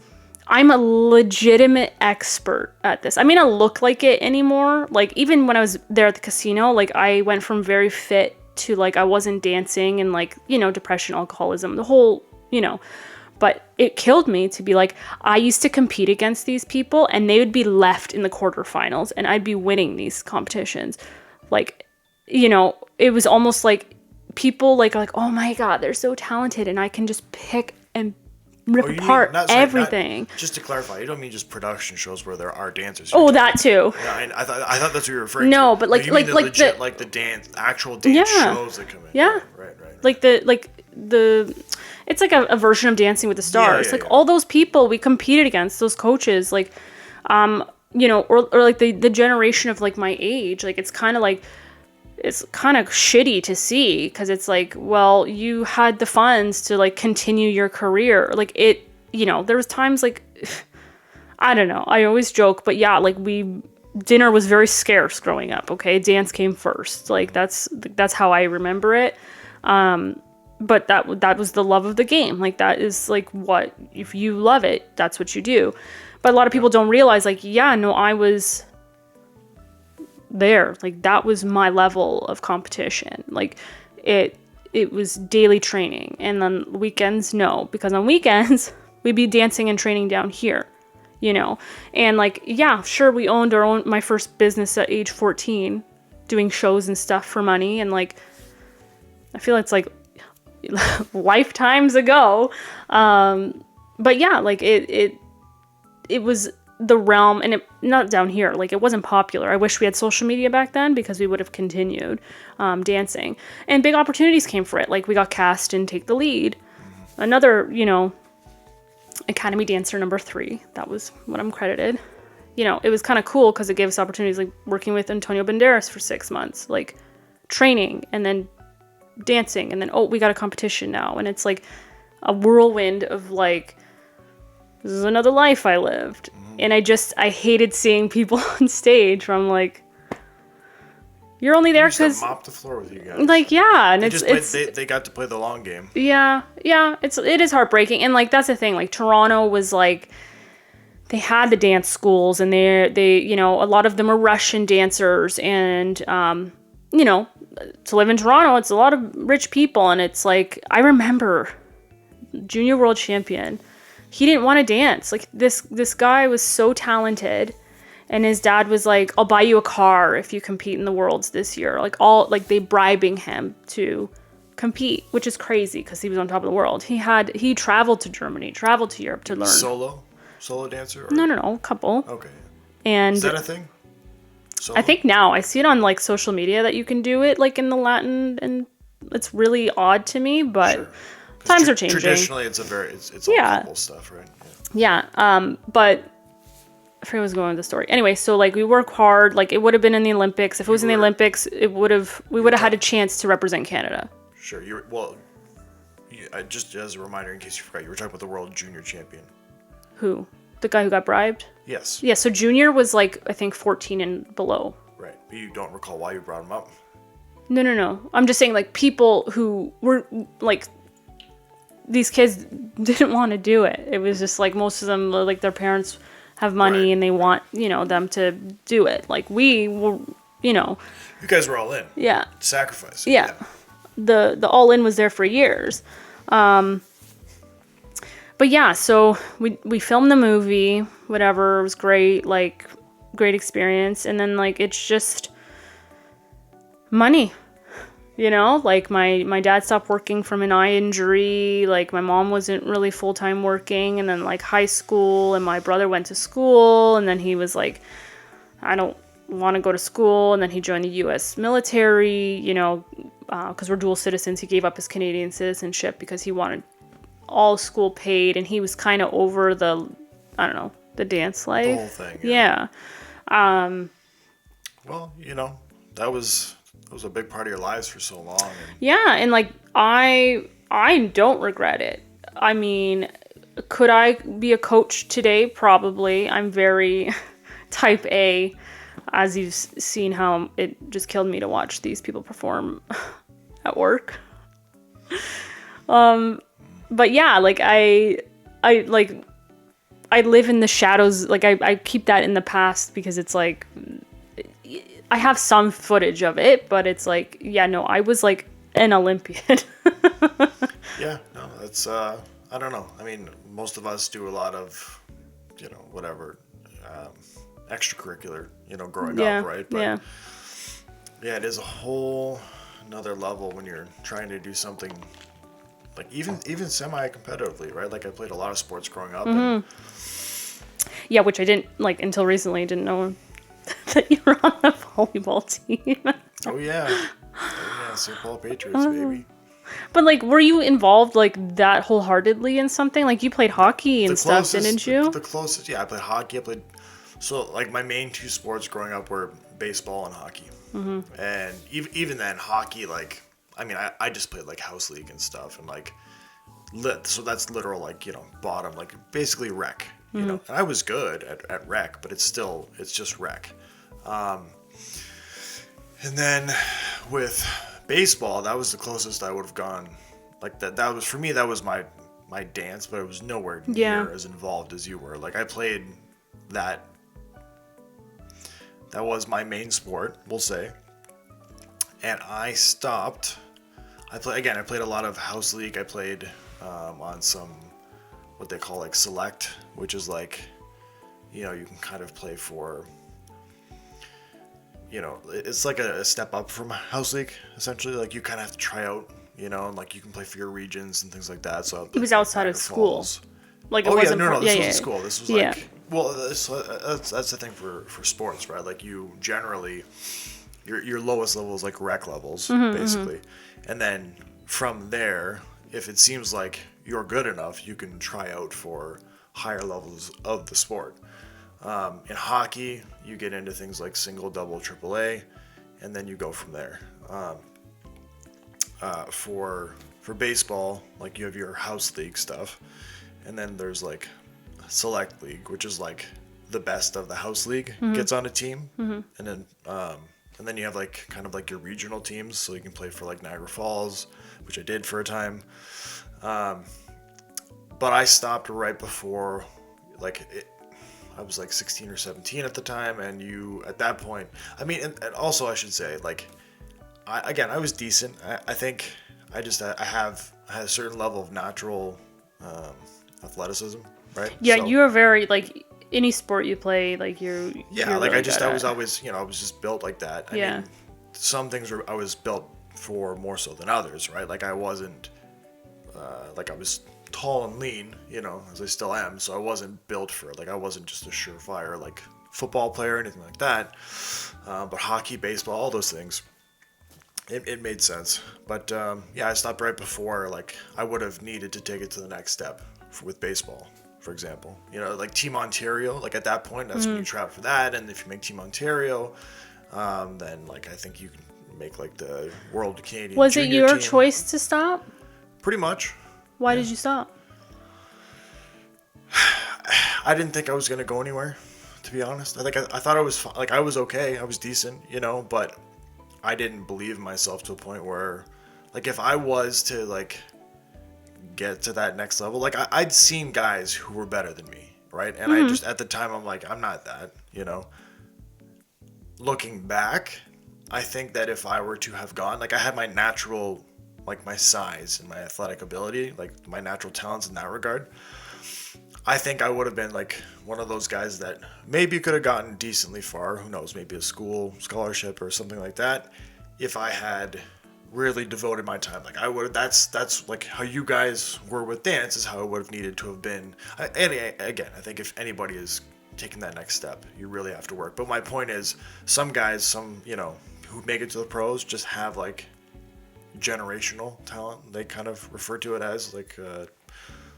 I'm a legitimate expert at this. I may not look like it anymore. Like even when I was there at the casino, like I went from very fit to like I wasn't dancing and like, you know, depression, alcoholism, the whole, you know, but it killed me to be like, I used to compete against these people and they would be left in the quarterfinals and I'd be winning these competitions. Like, you know, it was almost like people like, oh my God, they're so talented and I can just pick and rip apart everything. Just to clarify, you don't mean just production shows where there are dancers. Oh, that too. Yeah, I thought that's what you were referring to. No, but like the dance, actual dance shows that come in. Yeah. Right. Like it's like a version of Dancing with the Stars. All those people we competed against, those coaches, like, you know, or like the generation of like my age, like it's kind of shitty to see because it's like, well, you had the funds to like continue your career. Like it, you know, there was times like, I don't know. I always joke, but yeah, like dinner was very scarce growing up. Okay. Dance came first. Like that's how I remember it. But that was the love of the game. Like that is like what, if you love it, that's what you do. But a lot of people don't realize like, yeah, no, I was there. Like that was my level of competition. Like it was daily training. And then weekends, no. Because on weekends, we'd be dancing and training down here, you know? And like, yeah, sure, we owned my first business at age 14, doing shows and stuff for money. And like, I feel it's like lifetimes ago. But yeah, like it was the realm, and it not down here, like it wasn't popular. I wish we had social media back then because we would have continued dancing, and big opportunities came for it. Like we got cast in Take the Lead, another, you know, Academy Dancer number 3. That was what I'm credited. You know, it was kind of cool because it gave us opportunities like working with Antonio Banderas for 6 months, like training and then dancing, and then we got a competition now, and it's like a whirlwind of like, this is another life I lived. And I hated seeing people on stage from like, you're only there because mop the floor with you guys. Like, yeah, and they got to play the long game. Yeah, it is heartbreaking, and like that's the thing. Like Toronto was like, they had the dance schools, and they you know, a lot of them are Russian dancers, and you know, to live in Toronto, it's a lot of rich people, and it's like, I remember junior world champion. He didn't want to dance. Like this guy was so talented, and his dad was like, I'll buy you a car if you compete in the Worlds this year. Like they bribing him to compete, which is crazy because he was on top of the world. He traveled to Germany, traveled to Europe to learn. Solo dancer? Or? No, couple. Okay. And is that a thing? Solo? I think now I see it on like social media that you can do it like in the Latin, and it's really odd to me, but sure. Times are changing. Traditionally, it's all couple stuff, right? Yeah. But I forget what was going with the story. Anyway, so like we work hard. Like it would have been in the Olympics. If it was in the Olympics, we would have had a chance to represent Canada. Sure. Just as a reminder, in case you forgot, you were talking about the world junior champion. Who? The guy who got bribed? Yes. Yeah. So junior was like, I think 14 and below. Right. But you don't recall why you brought him up. No. I'm just saying like people who were like, these kids didn't want to do it. It was just like most of them, like their parents have money, right, and they want, you know, them to do it. Like we were, you know. You guys were all in. Yeah. Sacrifice. Yeah. The all in was there for years. But yeah, so we filmed the movie, whatever, it was great, like great experience. And then like, it's just money. You know, like my dad stopped working from an eye injury. Like my mom wasn't really full-time working, and then like high school, and my brother went to school, and then he was like, I don't want to go to school. And then he joined the U.S. military, you know, because we're dual citizens. He gave up his Canadian citizenship because he wanted all school paid, and he was kind of over the dance life. The whole thing. Yeah. Well, you know, that was a big part of your lives for so long. Yeah, and like I don't regret it. I mean, could I be a coach today? Probably. I'm very type A. as you've seen how it just killed me to watch these people perform at work. But yeah, like I live in the shadows. Like I keep that in the past because it's like I have some footage of it, but it's like, yeah, no, I was like an Olympian. Yeah, no, that's I don't know. I mean, most of us do a lot of, whatever, extracurricular, growing up, right? But yeah, it is a whole another level when you're trying to do something like even semi-competitively, right? Like I played a lot of sports growing up. And Yeah, which I didn't like until recently. I didn't know that you were on the volleyball team. oh yeah, St. Paul Patriots, baby. But like, were you involved like that wholeheartedly in something? Like you played hockey and stuff, didn't you? The closest, yeah, I played hockey. So like my main two sports growing up were baseball and hockey. And even then, hockey, like, I mean, I just played like house league and stuff, and like, so that's literal, like, bottom, like basically rec, you know. And I was good at rec, but it's just rec. And then with baseball, that was the closest I would have gone. Like that was for me. That was my dance, but it was nowhere near as involved as you were. Like I played that. That was my main sport, we'll say. And I stopped. I played a lot of house league. I played on some what they call like select, which is like, you can kind of play for. It's like a step up from house league, essentially. Like you kind of have to try out, and like you can play for your regions and things like that. So it was outside of school. Like it wasn't. This wasn't school. This was like, well, that's the thing for sports, right? Like you generally, your lowest level is like rec levels, basically, and then from there, if it seems like you're good enough, you can try out for higher levels of the sport. In hockey, you get into things like single, double, triple A, and then you go from there. For baseball, like you have your house league stuff, and then there's like select league, which is like the best of the house league gets on a team, and then you have like kind of like your regional teams, so you can play for like Niagara Falls, which I did for a time. But I stopped right before, I was like 16 or 17 at the time, and at that point, I mean, and also I should say, like, I was decent. I think I had a certain level of natural athleticism, right? Yeah, so, you are very, like, any sport you play, like, you're like, really I was always, I was just built like that. I mean, some things I was built for more so than others, right? Like, I wasn't, I was tall and lean, as I still am, so I wasn't built for it. Like I wasn't just a surefire like football player or anything like that. But hockey, baseball, all those things, it made sense. But I stopped right before like I would have needed to take it to the next step with baseball, for example. Like Team Ontario, like at that point, that's when you try out for that, and if you make Team Ontario, then like I think you can make like the World Canadian. Was it your team. choice to stop? Pretty much. Why did you stop? I didn't think I was going to go anywhere, to be honest. I thought I was like I was okay. I was decent, but I didn't believe in myself to a point where like if I was to like get to that next level, like I'd seen guys who were better than me, right? And I just at the time I'm like I'm not that, Looking back, I think that if I were to have gone, like I had my natural like my size and my athletic ability, like my natural talents in that regard, I think I would have been like one of those guys that maybe could have gotten decently far. Who knows? Maybe a school scholarship or something like that. If I had really devoted my time, like I would. That's like how you guys were with dance is how I would have needed to have been. And again, I think if anybody is taking that next step, you really have to work. But my point is, some guys, who make it to the pros, just have like generational talent. They kind of refer to it as like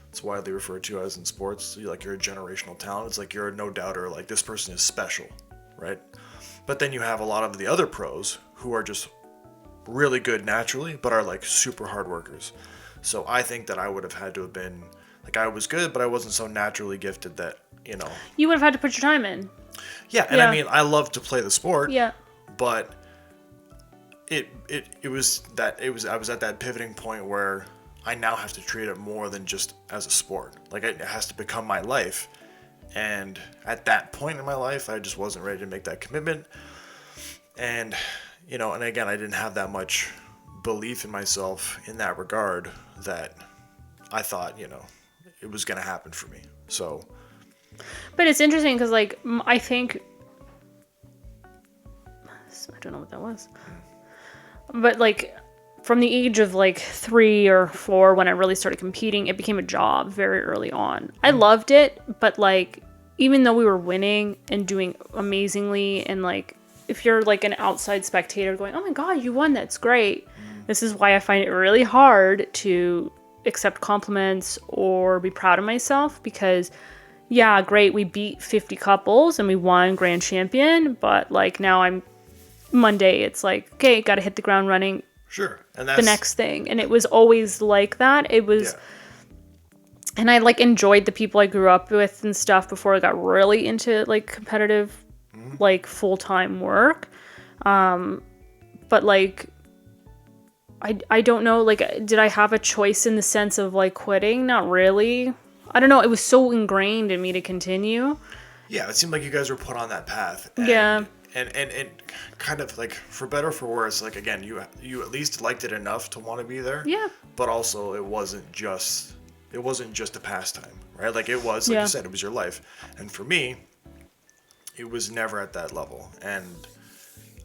it's widely referred to as in sports, like you're a generational talent. It's like you're a no doubter, like this person is special, right? But then you have a lot of the other pros who are just really good naturally but are like super hard workers. So I think that I would have had to have been Like I was good, but I wasn't so naturally gifted that, You would have had to put your time in. Yeah, and I mean, I love to play the sport. Yeah. But I was at that pivoting point where I now have to treat it more than just as a sport. Like it has to become my life. And at that point in my life, I just wasn't ready to make that commitment. And, and again, I didn't have that much belief in myself in that regard that I thought, it was going to happen for me. So. But it's interesting because, like, I think, I don't know what that was. But, like, from the age of, like, 3 or 4, when I really started competing, it became a job very early on. I loved it, but, like, even though we were winning and doing amazingly, and, like, if you're, like, an outside spectator going, oh my God, you won, that's great. This is why I find it really hard to accept compliments or be proud of myself, because yeah, great, we beat 50 couples and we won grand champion, but like now Monday, it's like, okay, gotta hit the ground running. Sure. And that's the next thing. And it was always like that. It was, and I like enjoyed the people I grew up with and stuff before I got really into like competitive, like full-time work. But like, I don't know, like, did I have a choice in the sense of like quitting? Not really. I don't know. It was so ingrained in me to continue. Yeah, it seemed like you guys were put on that path. And, yeah. And kind of like, for better or for worse, like again, you at least liked it enough to want to be there. Yeah. But also, it wasn't just a pastime, right? Like it was, like you said, it was your life. And for me, it was never at that level. And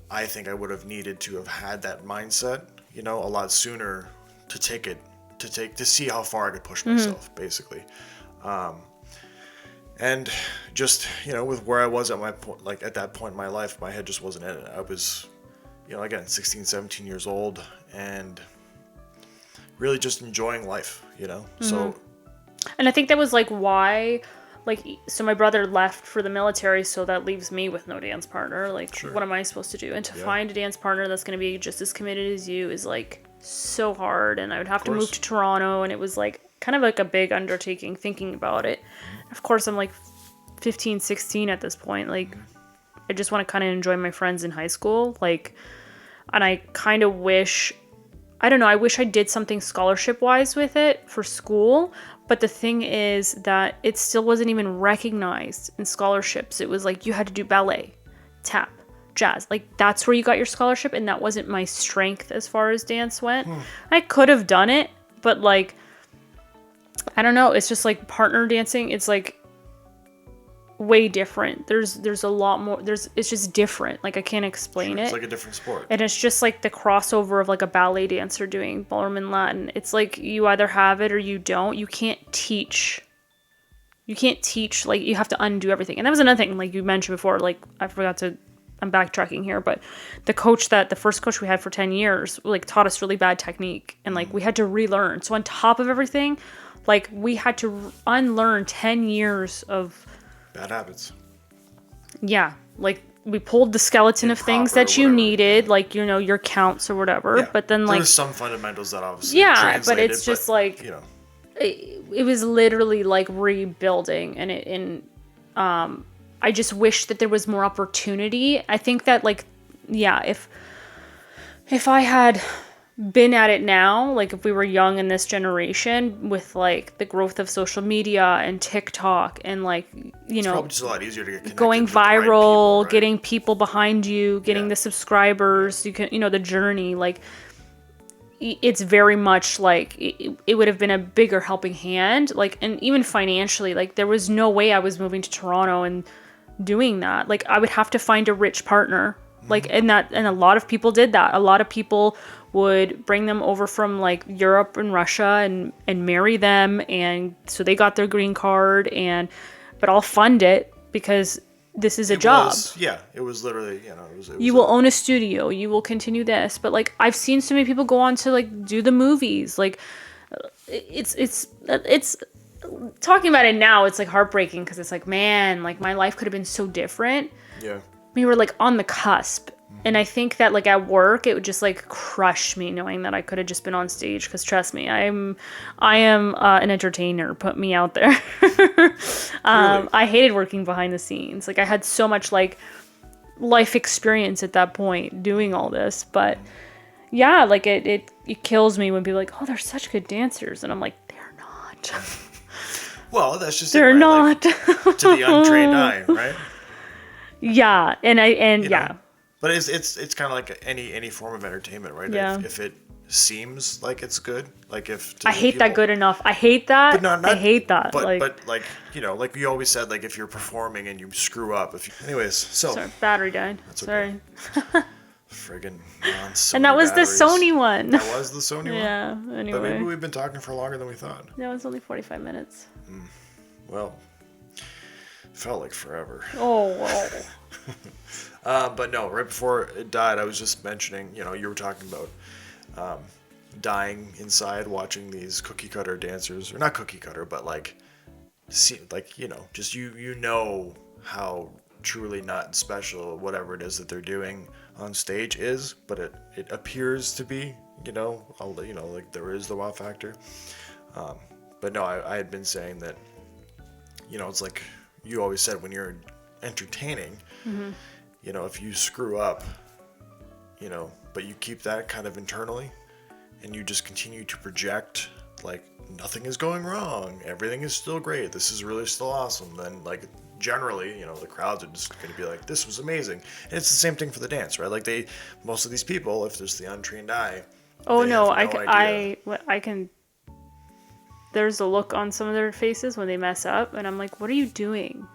I think I would have needed to have had that mindset, a lot sooner to see how far I could push myself, basically. And just, with where I was at my point, like at that point in my life, my head just wasn't in it. I was, again, 16, 17 years old and really just enjoying life, So. And I think that was like why, like, so my brother left for the military, so that leaves me with no dance partner. Like, what am I supposed to do? And to find a dance partner that's going to be just as committed as you is like so hard. And I would have to move to Toronto, and it was like kind of like a big undertaking thinking about it. Of course, I'm like 15, 16 at this point. Like, I just want to kind of enjoy my friends in high school. Like, and I kind of wish, I don't know, I wish I did something scholarship-wise with it for school. But the thing is that it still wasn't even recognized in scholarships. It was like you had to do ballet, tap, jazz. Like, that's where you got your scholarship, and that wasn't my strength as far as dance went. I could have done it, but like, I don't know. It's just like partner dancing. It's like way different. There's a lot more. It's just different. Like, I can't explain it. It's like a different sport. And it's just like the crossover of like a ballet dancer doing ballroom and Latin. It's like you either have it or you don't. You can't teach. Like, you have to undo everything. And that was another thing, like you mentioned before. Like, I'm backtracking here, but the first coach we had for 10 years, like, taught us really bad technique, and like we had to relearn. So on top of everything, like, we had to unlearn 10 years of bad habits. Yeah, like, we pulled the skeleton of things that you needed, like, your counts or whatever. Yeah. But then, like, there's some fundamentals that obviously but it's just like, it was literally like rebuilding, and I just wish that there was more opportunity. I think that, like, if I had been at it now, like if we were young in this generation with like the growth of social media and TikTok and like, it's probably just a lot easier to get connected going with the right viral, people, right? getting people behind you, getting the subscribers, you can, the journey, like, it's very much like it would have been a bigger helping hand, like, and even financially, like, there was no way I was moving to Toronto and doing that. Like, I would have to find a rich partner, like, and a lot of people did that. A lot of people would bring them over from like Europe and Russia and marry them, and so they got their green card, but I'll fund it because this is a job. It was literally, you will own a studio, you will continue this. But like, I've seen so many people go on to like do the movies. Like, it's talking about it now, it's like heartbreaking because it's like, man, like, my life could have been so different. Yeah. We were like on the cusp, And I think that like at work, it would just like crush me knowing that I could have just been on stage. Because trust me, I am an entertainer. Put me out there. Really? I hated working behind the scenes. Like I had so much like life experience at that point doing all this. But yeah, like it kills me when people are like, oh, they're such good dancers. And I'm like, they're not. Well, that's just They're it, right? not. Like, to the untrained eye, right? Yeah. And You yeah. know? But it's kind of like any form of entertainment, right? Yeah. If it seems like it's good, like if I hate that good enough. I hate that. But not, I hate that. But like, like you know, like you always said, like if you're performing and you screw up, anyways, so sorry, battery died. That's Sorry. okay. Friggin' non-Sony And that was batteries. the Sony one. That was the Sony one. Yeah. But Anyway, maybe we've been talking for longer than we thought. that was only 45 minutes. Well, felt like forever. Oh, wow. But no, right before it died, I was just mentioning, you know, you were talking about dying inside watching these cookie cutter dancers, or not cookie cutter, but like, you know, just you know how truly not special whatever it is that they're doing on stage is, but it appears to be, you know, like there is the wow factor. But no, I had been saying that, you know, it's like you always said when you're entertaining. You know, if you screw up, you know, but you keep that kind of internally and you just continue to project like nothing is going wrong, everything is still great, this is really still awesome, then like generally, you know, the crowds are just going to be like, this was amazing. And it's the same thing for the dance, right? Like most of these people, if there's the untrained eye, Oh no, idea. I can. There's a look on some of their faces when they mess up, and I'm like, what are you doing?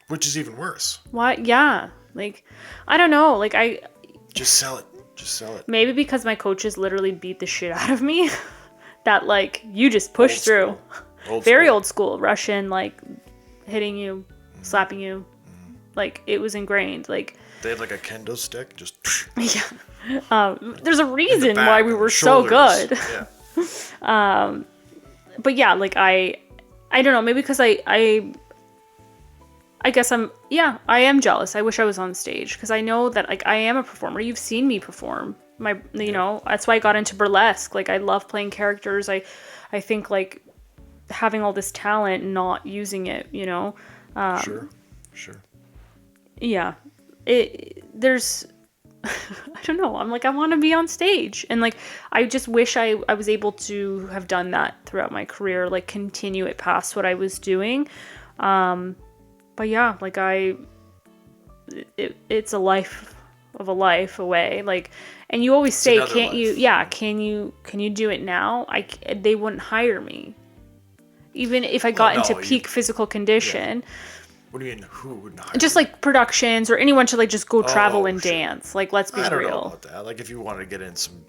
Which is even worse. What? Yeah. Like, I don't know. Like Just sell it. Just sell it. maybe because my coaches literally beat the shit out of me, that like you just push Old through. school. Very old school Russian, like hitting you, slapping you, like it was ingrained. Like They had like a kendo stick, just yeah. There's a in the reason back why we and were the so shoulders. good. Yeah. But yeah, like I don't know, maybe because I guess I am jealous. I wish I was on stage because I know that like I am a performer. You've seen me perform. You know, that's why I got into burlesque. Like I love playing characters. I think like having all this talent and not using it, you know. Sure. Yeah. There's I don't know. I'm like, I want to be on stage. And like, I just wish I was able to have done that throughout my career, like continue it past what I was doing. But yeah, like it's a life of a life away. Like, and you always say, can't you, can you do it now? They wouldn't hire me. Even if I got into peak physical condition. Yeah. What do you mean, who would hire just you? like productions or anyone should like just go travel and dance. Like, let's be real. I don't know about that. Like if you wanted to get in some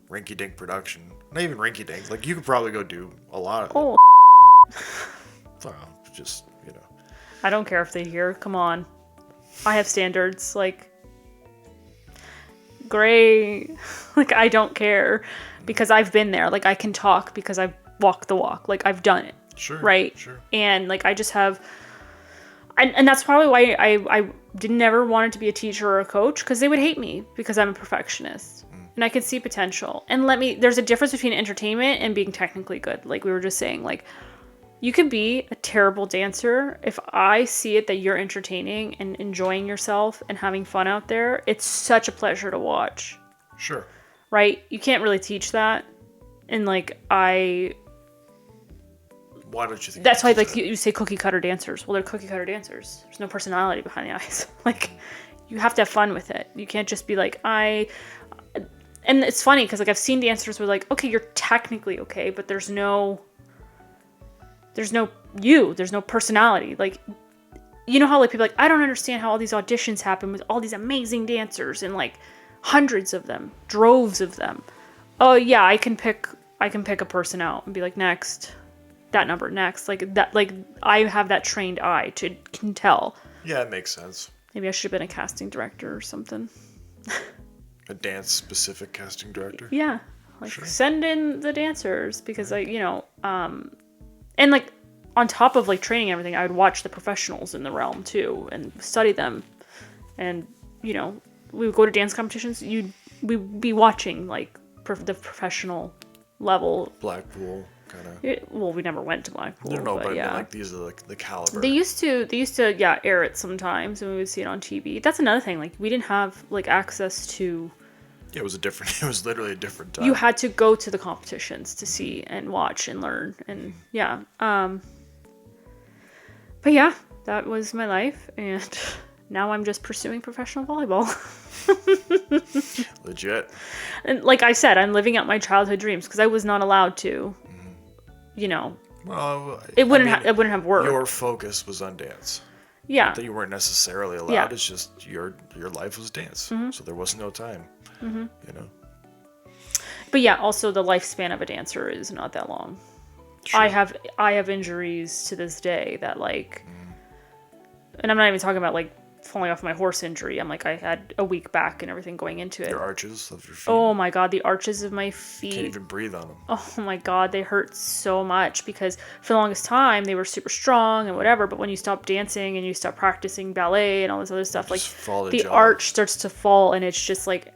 rinky-dink production, not even rinky-dink, like you could probably go do a lot of it. Oh, Well, just, you know. I don't care if they hear. Come on. I have standards. Like, great. Like, I don't care because I've been there. Like, I can talk because I've walked the walk. Like, I've done it. Sure. Right? Sure. And, like, I just have... And that's probably why I didn't ever wanted to be a teacher or a coach, because they would hate me because I'm a perfectionist. And I could see potential. And there's a difference between entertainment and being technically good. Like we were just saying, like, you could be a terrible dancer. If I see it that you're entertaining and enjoying yourself and having fun out there, it's such a pleasure to watch. Sure. Right? You can't really teach that. And like, Why don't you think that's why like you say cookie cutter dancers. Well, they're cookie cutter dancers. There's no personality behind the eyes. Like, you have to have fun with it. You can't just be like, and it's funny because like I've seen dancers where like, okay, you're technically okay, but there's no personality. Like, you know how like people are like, I don't understand how all these auditions happen with all these amazing dancers and like hundreds of them, droves of them. Oh yeah, I can pick a person out and be like, next. That number next, like that, like I have that trained eye can tell. Yeah, it makes sense. Maybe I should have been a casting director or something. A dance specific casting director. Yeah, like Sure. Send in the dancers because like, you know, and like on top of like training and everything, I would watch the professionals in the realm too and study them, and you know, we would go to dance competitions, we'd be watching like the professional level. Blackpool kind of. Well, we never went to Blackpool. No, but yeah. like these are like the caliber. They used to air it sometimes, and we would see it on TV. That's another thing. Like we didn't have like access to. Yeah, it was literally a different time. You had to go to the competitions to see and watch and learn, and yeah. But yeah, that was my life, and now I'm just pursuing professional volleyball. Legit. And like I said, I'm living out my childhood dreams because I was not allowed to. You know. Well, it wouldn't have worked. Your focus was on dance. Yeah. Not that you weren't necessarily allowed. Yeah. It's just your life was dance, so there was no time. You know. But yeah, also the lifespan of a dancer is not that long. Sure. I have injuries to this day that like, and I'm not even talking about like falling off my horse injury. I'm like, I had a weak back and everything going into it. Your arches of your feet. Oh my God, the arches of my feet. Can't even breathe on them. Oh my God, they hurt so much because for the longest time they were super strong and whatever. But when you stop dancing and you stop practicing ballet and all this other stuff, like the arch starts to fall and it's just like,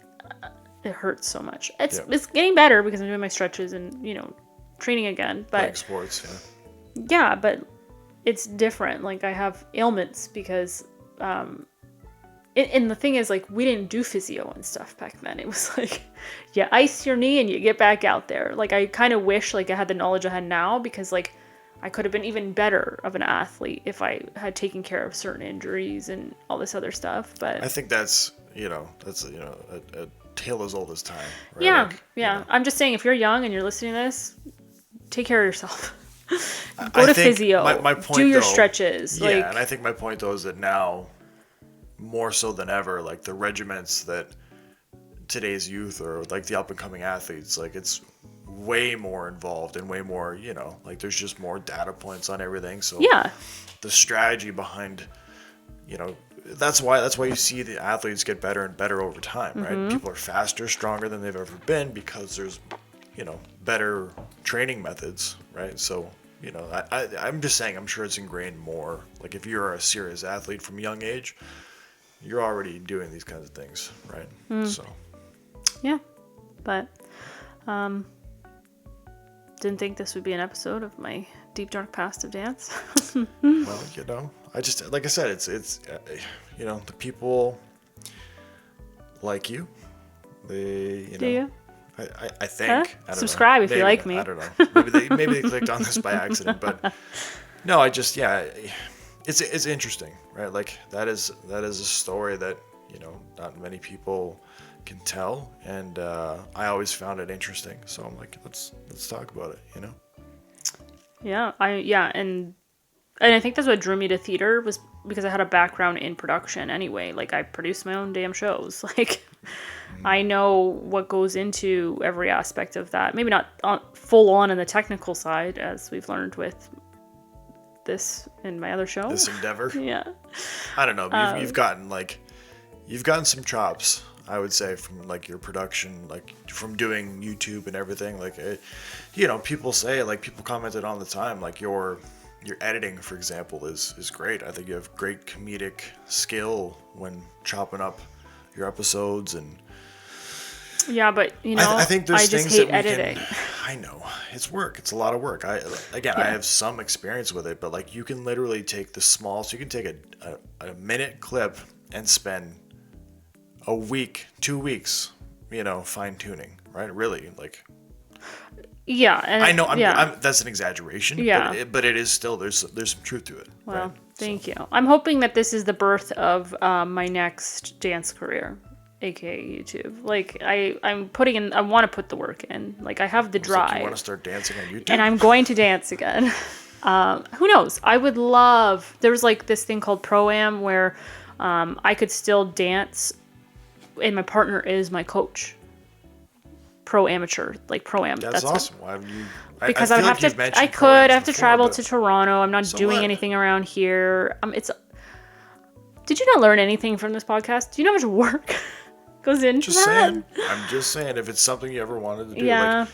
it hurts so much. It's getting better because I'm doing my stretches and, you know, training again. But playing sports, yeah, but it's different. Like I have ailments because, and the thing is, like, we didn't do physio and stuff back then. It was like, you ice your knee and you get back out there. Like I kind of wish like I had the knowledge I had now because like I could have been even better of an athlete if I had taken care of certain injuries and all this other stuff. But I think that's a tale as old as time. Right? Yeah, like, yeah. You know. I'm just saying, if you're young and you're listening to this, take care of yourself. Go to physio. My point, do your though, stretches. Yeah, and I think my point though is that now, more so than ever, like the regiments that today's youth or like the up and coming athletes, like it's way more involved and way more, you know, like there's just more data points on everything. So yeah, the strategy behind, you know. That's why you see the athletes get better and better over time, right? People are faster, stronger than they've ever been because there's, you know, better training methods, right? So, you know, I'm just saying, I'm sure it's ingrained more. Like if you're a serious athlete from a young age, you're already doing these kinds of things, right? So. Yeah, but didn't think this would be an episode of my deep dark past of dance. Well, you know, I just, like I said, it's you know, the people like you, they, you know. Do you? I think. I don't Subscribe know. if you like me. I don't know. Maybe they clicked on this by accident, but no, it's interesting, right? Like that is a story that, you know, not many people can tell, and I always found it interesting. So I'm like, let's talk about it, you know? Yeah, and I think that's what drew me to theater was because I had a background in production anyway. Like I produced my own damn shows. Like I know what goes into every aspect of that. Maybe not full on in the technical side, as we've learned with this in my other show. This endeavor. Yeah. I don't know. You've gotten some chops, I would say, from like your production, like from doing YouTube and everything. Like, you know, people commented all the time, like your editing, for example, is great. I think you have great comedic skill when chopping up your episodes and. Yeah, but you know, I think there's I just things hate that we editing. I know it's work. It's a lot of work. I have some experience with it, but like you can literally take so you can take a minute clip and spend a week, 2 weeks, you know, fine tuning, right? Really, like. Yeah, and I know. That's an exaggeration. Yeah, but it is still there's some truth to it. Well, right? thank you. I'm hoping that this is the birth of my next dance career, aka YouTube. Like I want to put the work in. Like I have the drive. Like you want to start dancing on YouTube, and I'm going to dance again. Who knows? I would love. There was like this thing called Pro-Am where I could still dance, and my partner is my coach. Pro amateur, like Pro-Am. That's awesome. Why have you? Because I would have to. I have to travel to Toronto. I'm not doing anything around here. Did you not learn anything from this podcast? Do you know how much work goes into that? I'm just saying, if it's something you ever wanted to do, yeah,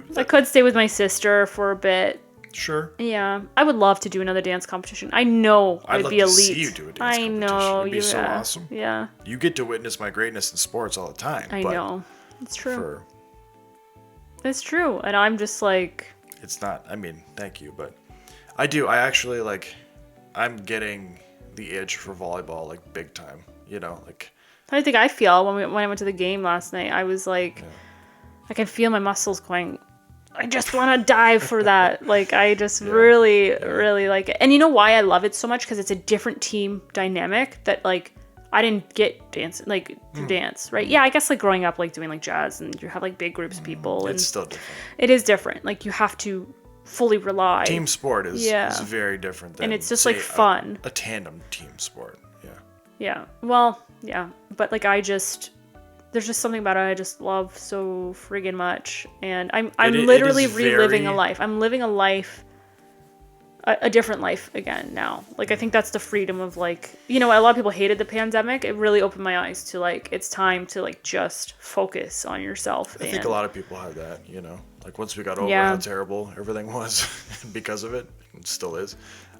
like I could stay with my sister for a bit. Sure. Yeah, I would love to do another dance competition. I know I'd I'd love be to elite. see you do a dance I competition. know. It'd be so awesome. Yeah. You get to witness my greatness in sports all the time. I but know. It's true. For, It's true. And I'm just like... it's not, I mean, thank you, but I do. I actually, like, I'm getting the itch for volleyball, like, big time. You know, like... How do you think I feel when I went to the game last night? I was like... Yeah. I can feel my muscles going... I just want to dive for that. Like, I just really like it. And you know why I love it so much? Because it's a different team dynamic that, like, I didn't get through dance, right? Yeah, I guess, like, growing up, like, doing, like, jazz, and you have, like, big groups of people. And It's still different. it is different. Like, you have to fully rely. Team sport is very different than, and it's just, say, like, fun. A tandem team sport, yeah. Yeah. Well, yeah. But, like, there's just something about it I just love so friggin' much. And I'm literally reliving a life. I'm living a life, a different life again now. Like, I think that's the freedom of, like, you know, a lot of people hated the pandemic. It really opened my eyes to, like, it's time to, like, just focus on yourself. I think a lot of people had that, you know. Like, once we got over how terrible everything was because of it, it still is.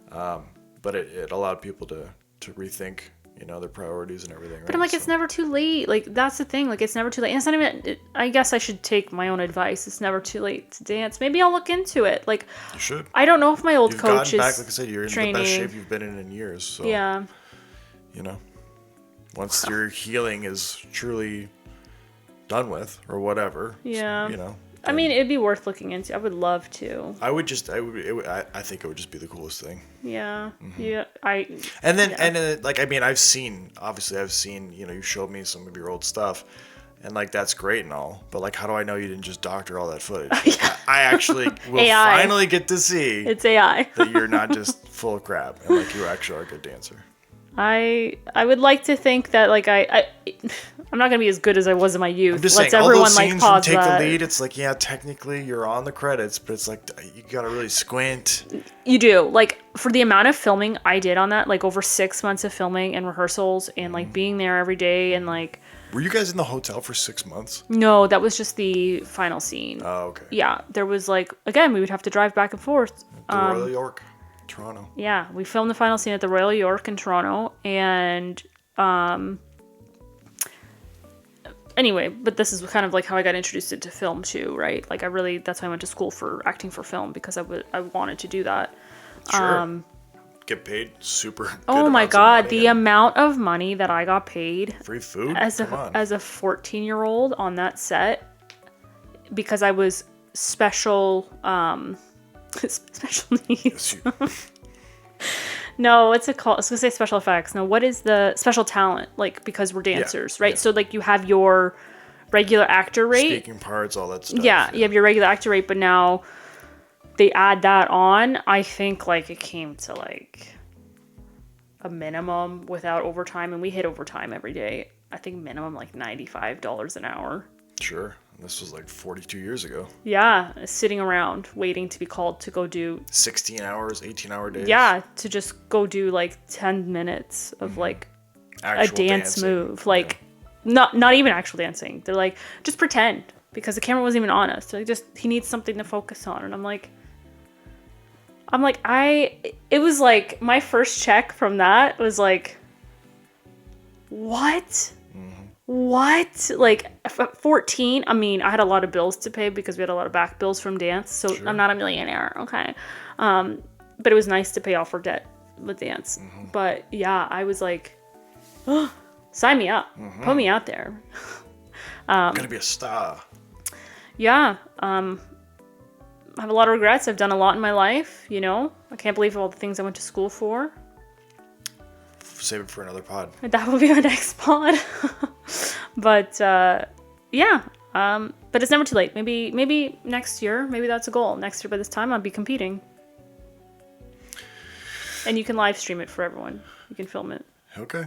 But it allowed people to rethink, you know, their priorities and everything. Right? But I'm like, it's never too late. Like, that's the thing. Like, it's never too late. And it's not even, I guess I should take my own advice. It's never too late to dance. Maybe I'll look into it. Like, you should. I don't know if my old You've coach gotten is back, like I said, you're in the best shape you've been in years. So, yeah. You know, once your healing is truly done with or whatever. Yeah. You know. I mean, it'd be worth looking into. I would love to. I think it would just be the coolest thing. Yeah. Mm-hmm. Yeah. And then, like, I mean, I've seen, you know, you showed me some of your old stuff, and, like, that's great and all, but, like, how do I know you didn't just doctor all that footage? Like, I actually will AI. finally get to see It's AI. that you're not just full of crap, and, like, you actually are a good dancer. I would like to think that, like, I'm not gonna be as good as I was in my youth. I'm just Let's saying, all everyone those like scenes pause from Take that. the Lead, it's like, yeah, technically you're on the credits, but it's like, you gotta really squint. You do. Like, for the amount of filming I did on that, like, over 6 months of filming and rehearsals and, like, being there every day and, like... Were you guys in the hotel for 6 months? No, that was just the final scene. Oh, okay. Yeah, there was, like, again, we would have to drive back and forth. The Royal York, Toronto. Yeah, we filmed the final scene at the Royal York in Toronto, and anyway, but this is kind of like how I got introduced into film too, right? Like, that's why I went to school for acting for film, because I wanted to do that. Sure. Get paid super good. Oh my god, the amount of money that I got paid free food as a 14-year-old on that set, because I was special needs. No, what's it called? I was gonna say special effects. No, what is the special talent? Like, because we're dancers, right? Yeah. So, like, you have your regular actor rate, speaking parts, all that stuff. Yeah, you have your regular actor rate, but now they add that on. I think, like, it came to, like, a minimum without overtime, and we hit overtime every day. I think minimum, like, $95 an hour. Sure. This was like 42 years ago. Yeah, sitting around waiting to be called to go do 16 hours, 18-hour days. Yeah, to just go do like 10 minutes of like actual a dance dancing. move. Like, not even actual dancing. They're like, just pretend, because the camera wasn't even on us. They're like, he needs something to focus on. And I'm like, it was like, my first check from that was like, what? What? Like, at 14, I mean, I had a lot of bills to pay because we had a lot of back bills from dance. So sure. I'm not a millionaire, okay? But it was nice to pay off our debt with dance. Mm-hmm. But yeah, I was like, oh, sign me up. Mm-hmm. Put me out there. I'm gonna be a star. Yeah. I have a lot of regrets. I've done a lot in my life, you know? I can't believe all the things I went to school for. Save it for another pod. That will be my next pod. But yeah, but it's never too late. Maybe next year. Maybe that's a goal. Next year by this time, I'll be competing. And you can live stream it for everyone. You can film it. Okay. All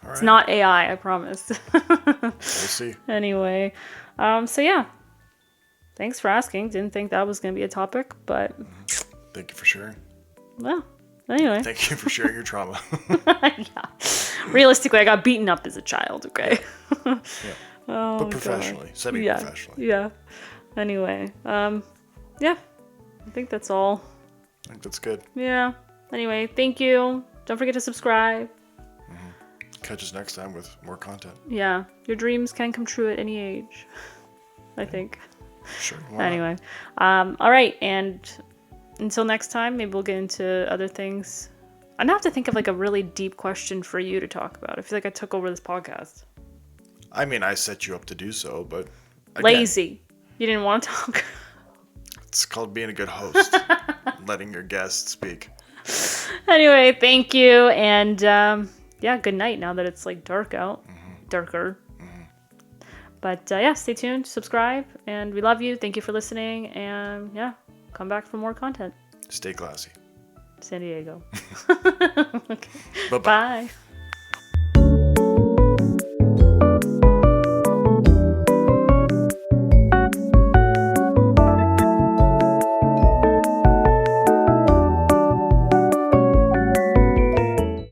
right. It's not AI, I promise. We'll see. Anyway, so yeah. Thanks for asking. Didn't think that was going to be a topic, but... Thank you for sharing. Well, anyway. Thank you for sharing your trauma. Yeah. Realistically, I got beaten up as a child, okay? Yeah. Oh, but professionally. God. Semi-professionally. Yeah. Anyway, yeah. I think that's all I think that's good. Yeah. Anyway, thank you. Don't forget to subscribe. Catch us next time with more content. Yeah. Your dreams can come true at any age, I think. Sure. Why not? Anyway. All right. And until next time, maybe we'll get into other things. I'm gonna have to think of like a really deep question for you to talk about. I feel like I took over this podcast. I mean, I set you up to do so, but again, Lazy. You didn't want to talk. it's called being a good host. Letting your guests speak. Anyway, thank you. And yeah, good night now that it's like dark out. Darker. But yeah, stay tuned, subscribe, and we love you. Thank you for listening. And yeah, come back for more content. Stay classy. San Diego. Bye-bye. Bye.